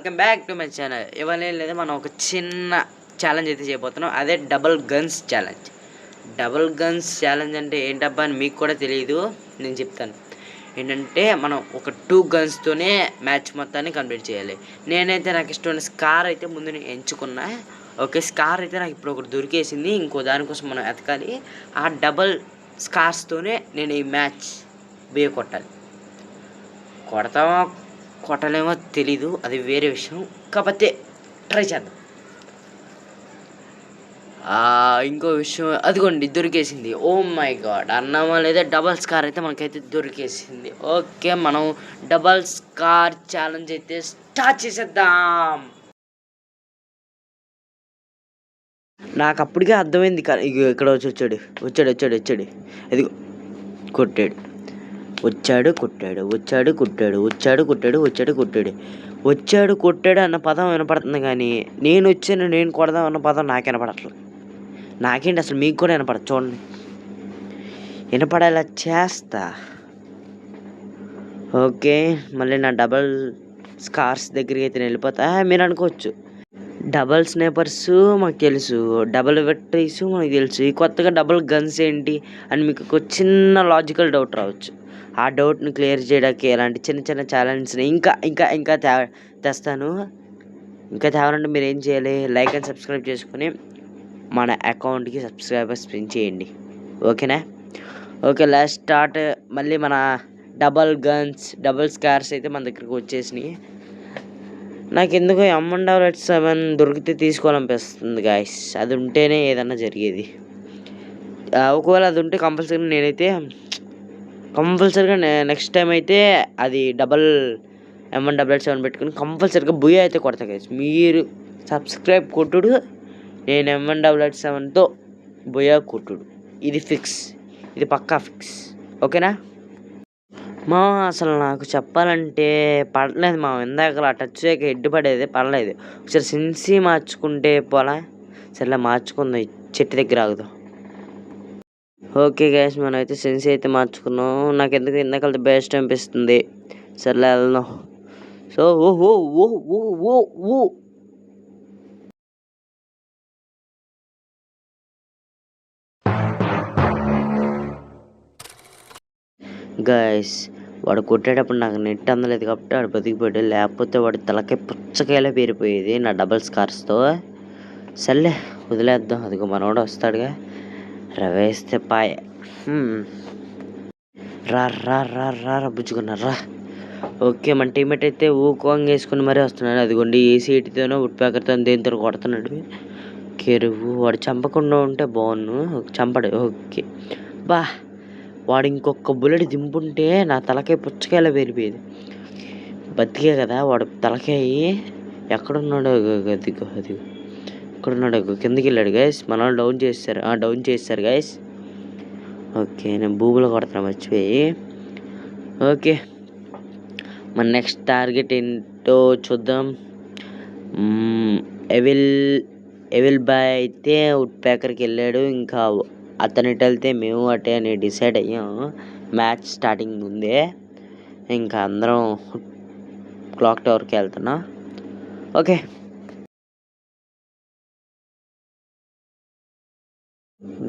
Welcome back to my channel. ఇవాళ ఏం లేదు, మనం ఒక చిన్న ఛాలెంజ్ అయితే చేయబోతున్నాం. అదే double guns challenge. Double guns challenge అంటే ఏంటబ్బా అని మీకు కూడా తెలియదు, నేను చెప్తాను. ఏంటంటే మనం ఒక 2 గన్స్తోనే మ్యాచ్ మొత్తాన్ని కంప్లీట్ చేయాలి. నేనైతే నాకు ఇష్టమైన స్కార్ అయితే ముందు నేను ఎంచుకున్నా. ఓకే, స్కార్ అయితే నాకు ఇప్పుడు ఒకటి దొరికేసింది. ఇంకో దానికోసం మనం ఎతకాలి. ఆ డబుల్ స్కార్స్తోనే నేను ఈ మ్యాచ్ కొట్టాలి. కొట్టలేమో తెలీదు, అది వేరే విషయం. కాకపోతే ట్రై చేద్దాం. ఇంకో విషయం, అదిగోండి దొరికేసింది. ఓ మై గాడ్, అన్నామా లేదా డబల్ స్కార్ అయితే మనకైతే దొరికేసింది. ఓకే, మనం డబల్ స్కార్ ఛాలెంజ్ అయితే స్టార్ట్ చేసేద్దాం. నాకు అప్పటికే అర్థమైంది. ఇక్కడ వచ్చాడు. అదిగో కొట్టాడు. వచ్చాడు అన్న పదం వినపడుతుంది, కానీ నేను కొడదాం అన్న పదం నాకు వినపడట్లేదు. నాకేంటి అసలు, మీకు కూడా వినపడదు. చూడండి, వినపడేలా చేస్తా. ఓకే, మళ్ళీ నా డబల్ స్కార్స్ దగ్గరికి అయితే వెళ్ళిపోతా. మీరు అనుకోవచ్చు, డబల్ స్నైపర్స్ మాకు తెలుసు, డబల్ విక్టరీస్ మనకు తెలుసు, ఈ కొత్తగా డబల్ గన్స్ ఏంటి అని మీకు ఒక చిన్న లాజికల్ డౌట్ రావచ్చు. ఆ డౌట్ని క్లియర్ చేయడానికి ఇలాంటి చిన్న ఛాలెంజ్ని ఇంకా తెస్తాను. ఇంకా తేవాలంటే మీరు ఏం చేయాలి, లైక్ అండ్ సబ్స్క్రైబ్ చేసుకుని మన అకౌంట్కి సబ్స్క్రైబర్స్ పెంచేయండి. ఓకేనా? Okay, last start. మళ్ళీ మన డబల్ గన్స్ డబల్ స్కార్స్ అయితే మన దగ్గరికి వచ్చేసినాయి. నాకు ఎందుకో M177 దొరికితే తీసుకోవాలనిపిస్తుంది గాయస్. అది ఉంటేనే ఏదన్నా జరిగేది. ఒకవేళ అది ఉంటే కంపల్సరీగా నెక్స్ట్ టైం అయితే అది డబల్ M177 పెట్టుకుని కంపల్సరీగా బుయ్య అయితే కొడతా గైస్. మీరు సబ్స్క్రైబ్ కొట్టుడు, నేను M177తో బుయ్య కొట్టుడు. ఇది ఫిక్స్, ఇది పక్కా ఫిక్స్. ఓకేనా? అసలు నాకు చెప్పాలంటే పడలేదు ఇందాక టచ్ చేయక హెడ్ పడేది, పడలేదు. ఒకసారి సెన్సీ మార్చుకుంటే పోలా. సరేలే, మార్చుకుందాం. చెట్టు దగ్గర ఆగుదాం. ఓకే గైస్, మనం అయితే సెన్సీ అయితే మార్చుకున్నాం. నాకు ఎందుకు ఇందాక బెస్ట్ అనిపిస్తుంది. సరేలే, వెళ్దాం. సో గైస్, వాడు కొట్టేటప్పుడు నాకు నెట్ అందలేదు కాబట్టి వాడు బతికిపోయాడు. లేకపోతే వాడు తలకాయ పుచ్చకాయలా పేరిపోయేది నా డబల్ స్కార్స్తో. సర్లే, వదిలేద్దాం. అదిగో మనోడు వస్తాడుగా, రవేస్తే పాయ. రా బుజ్జుకున్నారా? ఓకే, మన టీమేట్ అయితే ఊకోంగ్ వేసుకుని మరీ వస్తున్నాడు. అదిగోండి AC-80తోనో వుడ్ ప్యాకర్తో దేంతో కొడుతున్నాడు. కెరువు, వాడు చంపకుండా ఉంటే బాగున్ను. చంపడు. ఓకే వాడు ఇంకొక బుల్లెట్ దింపుంటే నా తలకాయ పుచ్చకాయలా పేరిపోయేది. బతికే కదా వాడు తలకాయ. ఎక్కడున్నాడు? అదిగో ఎక్కడున్నాడు? కిందకి వెళ్ళాడు గైస్. మన వాళ్ళు డౌన్ చేస్తారు గైస్. ఓకే, నేను భూమిలో కొడుతున్నా మర్చిపోయి. ఓకే, మన నెక్స్ట్ టార్గెట్ ఏంటో చూద్దాం. ఎవిల్ బాయ్ అయితే వుడ్ ప్యాకర్కి వెళ్ళాడు. ఇంకా అతను ఇటు వెళ్తే మేము అటే అని డిసైడ్ అయ్యాం మ్యాచ్ స్టార్టింగ్ ముందే. ఇంకా అందరం క్లాక్ టవర్కి వెళ్తున్నా. ఓకే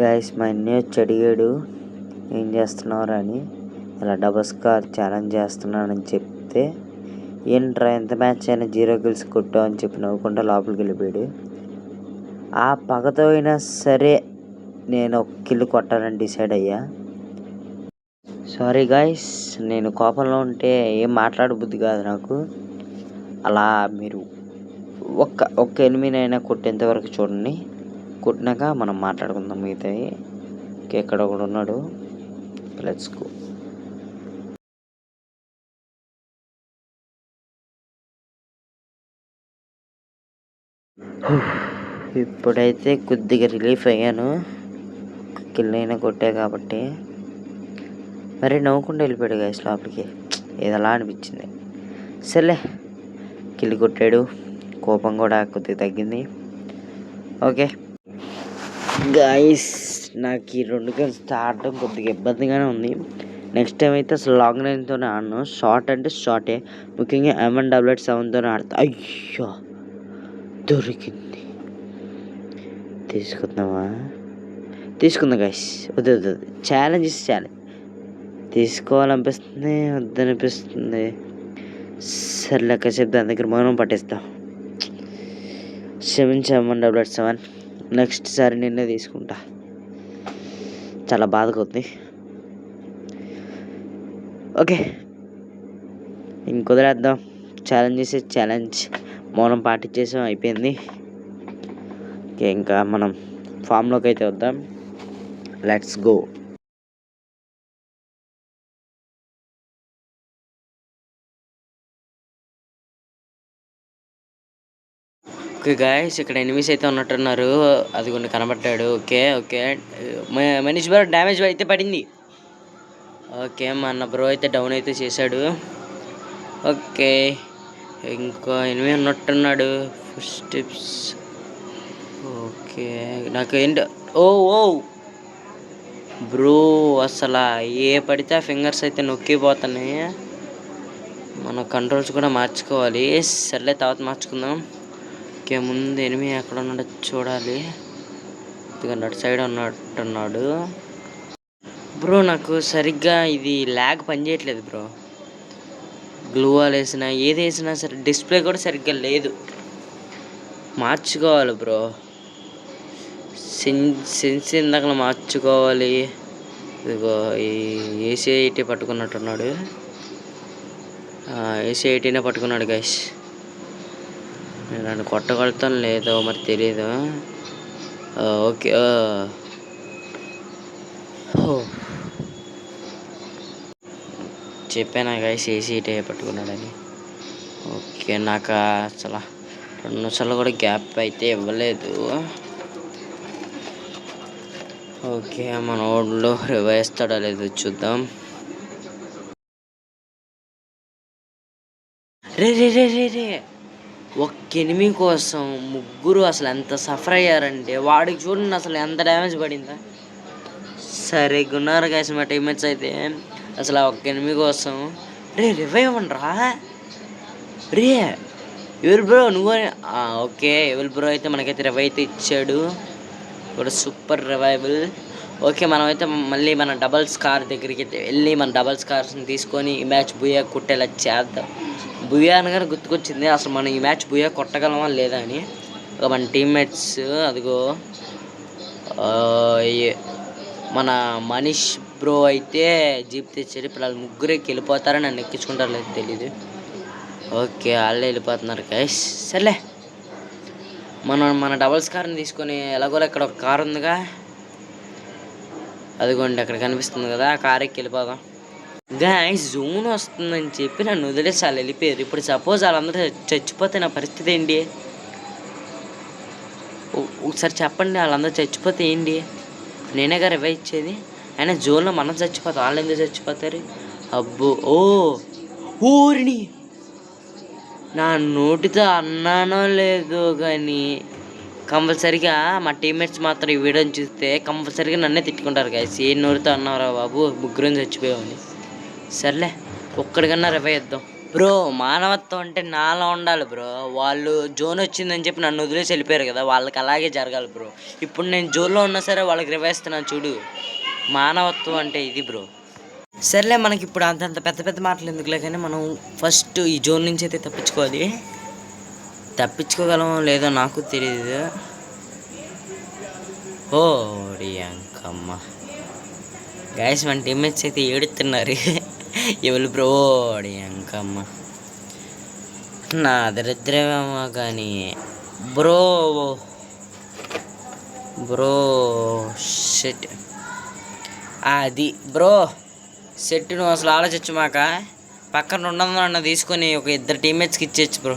గైస్, మా అన్నీ వచ్చి అడిగాడు ఏం చేస్తున్నావు అని. ఇలా డబల్ స్కార్ ఛాలెంజ్ చేస్తున్నానని చెప్తే, ఏంట్రా ఎంత మ్యాచ్ అయినా 0 kills కొట్టావు అని చెప్పి నవ్వుకుంటా లోపలికి వెళ్ళిపోయాడు. ఆ పగతో అయినా సరే నేను ఒక కిల్ కొట్టాలని డిసైడ్ అయ్యా. సారీ గాయస్, నేను కోపంలో ఉంటే ఏం మాట్లాడబుద్ధి కాదు నాకు. అలా మీరు ఒక్క ఎనిమినైనా కొట్టేంతవరకు చూడండి. కొట్టినాక మనం మాట్లాడుకుందాం మిగతాయి. ఎక్కడ ఒకడు ఉన్నాడు, లెట్స్ గో. ఇప్పుడైతే కొద్దిగా రిలీఫ్ అయ్యాను, కిల్ అయినా కొట్టా కాబట్టి. మరి నవ్వుకుంటూ వెళ్ళిపోయాడు గైస్ లోపలికి. ఏదలా అనిపించింది. సర్లే, కిల్ కొట్టాడు, కోపం కూడా కొద్దిగా తగ్గింది. ఓకే గైస్, నాకు ఈ 2 గన్స్ ఆడటం కొద్దిగా ఇబ్బందిగానే ఉంది. నెక్స్ట్ టైం అయితే అసలు లాంగ్ రేంజ్తోనే ఆడను. షార్ట్ అంటే షార్టే, ముఖ్యంగా M188-7తోనే ఆడతా. అయ్యో దొరికింది. తీసుకుందాం గైస్. వద్దు ఛాలెంజ్ ఇస్ ఛాలెంజ్. తీసుకోవాలనిపిస్తుంది, వద్దనిపిస్తుంది. సర్లే కాసేపు దాని దగ్గర మౌనం పట్టేస్తాం. M188-7 నెక్స్ట్ సారి నిన్నే తీసుకుంటా. చాలా బాధగా ఉంది. ఓకే ఇంకొదిలేద్దాం. ఛాలెంజ్ మౌనం పాటించేసాం, అయిపోయింది. ఓకే ఇంకా మనం ఫామ్లోకి అయితే వద్దాం. Let's go. ఓకే గాయస్, ఇక్కడ ఎనిమిస్ అయితే ఉన్నట్టున్నారు. అది కొన్ని కనబడ్డాడు. ఓకే మనీష్ బ్రో డ్యామేజ్ అయితే పడింది. ఓకే మన బ్రో అయితే డౌన్ అయితే చేశాడు. ఓకే ఇంకా ఎనిమిది ఉన్నట్టున్నాడు. First tips. ఓకే నాకు ఏంటి ఓ బ్రో అసలు ఏ పడితే ఆ ఫింగర్స్ అయితే నొక్కిపోతున్నాయి. మన కంట్రోల్స్ కూడా మార్చుకోవాలి. సర్లే తర్వాత మార్చుకుందాం. ఓకే ముందు ఎనిమిది ఎక్కడ ఉన్నాడో చూడాలి. ఇదిగోండి అటు సైడ్ ఉన్నట్టున్నాడు. బ్రో నాకు సరిగ్గా ఇది ల్యాగ్ పనిచేయట్లేదు బ్రో. గ్లూ వాల్ వేసినా ఏది వేసినా సరే డిస్ప్లే కూడా సరిగ్గా లేదు. మార్చుకోవాలి బ్రో. సెన్స్ ఇందాక మార్చుకోవాలి. ఇదిగో ఈ AC-80 పట్టుకున్నట్టున్నాడు. AC-80నే పట్టుకున్నాడు గైస్. నేను నన్ను కొట్టగలుగుతాను లేదో మరి తెలీదు. ఓకే చెప్పాను గైస్ AC-80 పట్టుకున్నాడని. ఓకే నాకు అసలు 2 నిమిషాలు కూడా గ్యాప్ అయితే ఇవ్వలేదు. ఓకే మన ఓడ్లో రివైస్తాడో లేదో చూద్దాం. రే ఒక్క ఎనిమిది కోసం ముగ్గురు అసలు ఎంత సఫర్ అయ్యారంటే వాడికి చూడండి అసలు ఎంత డ్యామేజ్ పడిందా. సరే గున్నారు గైస్ మా టీమ్మేట్స్ అయితే అసలు ఆ ఒక్క ఎనిమిది కోసం. రివైవ్ అవ్వండిరా. ఎవరు బ్రో నువ్వు? ఓకే ఎవరు బ్రో అయితే మనకైతే రివైవ్ అయితే ఇచ్చాడు. కూడా సూపర్ రివైవల్. ఓకే మనమైతే మళ్ళీ మన డబల్ స్కార్ దగ్గరికి అయితే వెళ్ళి మన డబల్ స్కార్స్ని తీసుకొని ఈ మ్యాచ్ బుయా కొట్టేలా చేద్దాం. బుయా అనగానే గుర్తుకొచ్చింది, అసలు మనం ఈ మ్యాచ్ బుయా కొట్టగలమా లేదా అని. మన టీమ్మేట్స్ అదిగో మన మనీష్ బ్రో అయితే జీప్ తెచ్చాడు. ఇప్పుడు వాళ్ళు ముగ్గురికి వెళ్ళిపోతారని నన్ను ఎక్కించుకుంటారో లేదు తెలీదు. ఓకే వాళ్ళే వెళ్ళిపోతున్నారు గైస్. సర్లే మన డబల్ స్కార్ని తీసుకొని ఎలాగోలా ఇక్కడ ఒక కార్ ఉందిగా, అదిగోండి అక్కడ కనిపిస్తుంది కదా, ఆ కార్ ఎక్కి వెళ్ళిపోదాం. గైస్ జోన్ వస్తుందని చెప్పి నన్ను వదిలేసి వాళ్ళు వెళ్ళిపోయారు. ఇప్పుడు సపోజ్ వాళ్ళందరూ చచ్చిపోతే నా పరిస్థితి ఏంటి? ఒకసారి చెప్పండి, వాళ్ళందరూ చచ్చిపోతే ఏంటి? నేనేగా రివైవ్ ఇచ్చేది. అయినా జోన్లో మనం చచ్చిపోతాం, వాళ్ళు ఎందుకు చచ్చిపోతారు? అబ్బో ఊరిని నా నోటితో అన్నానో లేదో కానీ కంపల్సరిగా మా టీమ్మేట్స్ మాత్రం ఈ వీడియోని చూస్తే కంపల్సరిగా నన్నే తిట్టుకుంటారు గైస్. ఏ నోటితో అన్నారా బాబు, ముగ్గురం చచ్చిపోయామని. సర్లే ఒక్కడికన్నా రివైవ్ ఇద్దాం. బ్రో మానవత్వం అంటే నాలా ఉండాలి బ్రో. వాళ్ళు జోన్ వచ్చిందని చెప్పి నన్ను వదిలేసి వెళ్ళిపోయారు కదా, వాళ్ళకి అలాగే జరగాలి బ్రో. ఇప్పుడు నేను జోన్లో ఉన్నా సరే వాళ్ళకి రివైవ్ ఇస్తున్నాను చూడు. మానవత్వం అంటే ఇది బ్రో. సర్లే మనకి ఇప్పుడు అంతంత పెద్ద మాటలు ఎందుకులే కానీ మనం ఫస్ట్ ఈ జోన్ నుంచి అయితే తప్పించుకోవాలి. తప్పించుకోగలమో లేదో నాకు తెలియదు. అంకమ్మ గైస్ మన టీమ్మేట్స్ అయితే ఏడుతున్నారు. ఎవరు బ్రో అంకమ్మ నా దరిద్రమేమో కానీ బ్రో షెట్ అది బ్రో సెట్. నువ్వు అసలు ఆలోచించు మాక పక్కన 200 తీసుకొని ఒక 2 టీమ్మేట్స్కి ఇచ్చేయచ్చు బ్రో.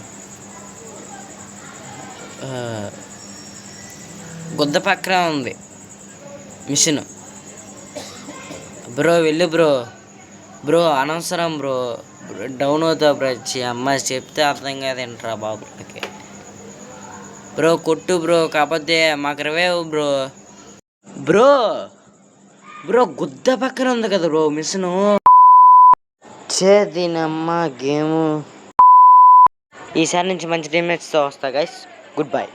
గుద్ద పక్కన ఉంది మిషన్. బ్రో వెళ్ళు బ్రో అనవసరం బ్రో, డౌన్ అవుతావు బ్రో. అమ్మ చెప్తే అర్థం కాదేంట్రా బాబు. బ్రో కొట్టు బ్రో, కాకపోతే మాకు రివైవ్ బ్రో. గుద్ద పక్కన ఉంది కదా బ్రో మిషను. దీనమ్మ గేము. ఈసారి నుంచి మంచి టీమ్మేట్స్తో వస్తా గైస్. Good bye.